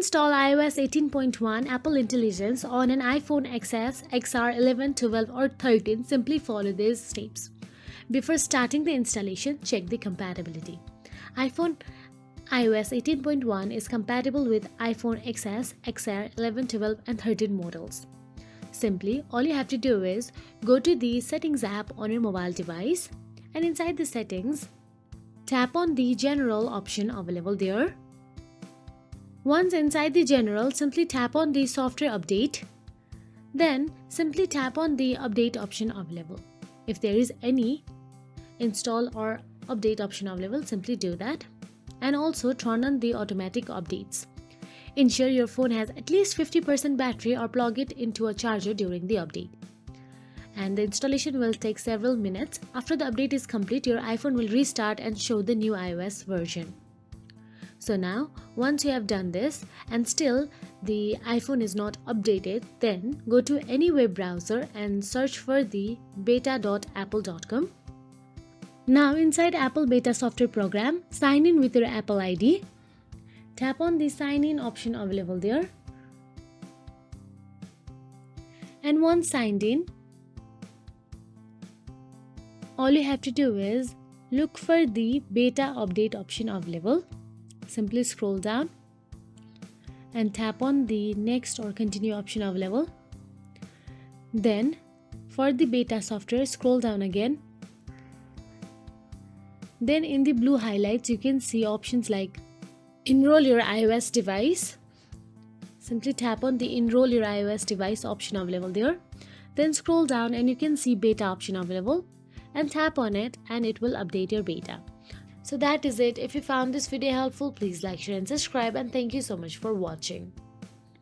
install iOS 18.1 Apple Intelligence on an iPhone XS, XR, 11, 12 or 13, simply follow these steps. Before starting the installation, check the compatibility. iPhone iOS 18.1 is compatible with iPhone XS, XR, 11, 12 and 13 models. Simply, all you have to do is go to the Settings app on your mobile device, and inside the settings, tap on the General option available there. Once inside the General, simply tap on the Software Update. Then simply tap on the Update option available. If there is any install or update option available, simply do that. And also turn on the automatic updates. Ensure your phone has at least 50% battery or plug it into a charger during the update. And the installation will take several minutes. After the update is complete, your iPhone will restart and show the new iOS version. So now, once you have done this and still the iPhone is not updated, then go to any web browser and search for the beta.apple.com. Now inside Apple Beta Software Program, sign in with your Apple ID. Tap on the Sign In option available there. And once signed in, all you have to do is look for the Beta Update option available. Simply scroll down and tap on the Next or Continue option available. Then for the beta software, scroll down again. Then in the blue highlights, you can see options like Enroll your iOS device. Simply tap on the Enroll your iOS device option available there. Then scroll down and you can see Beta option available, and tap on it and it will update your beta. So that is it. If you found this video helpful, please like, share and subscribe, and thank you so much for watching.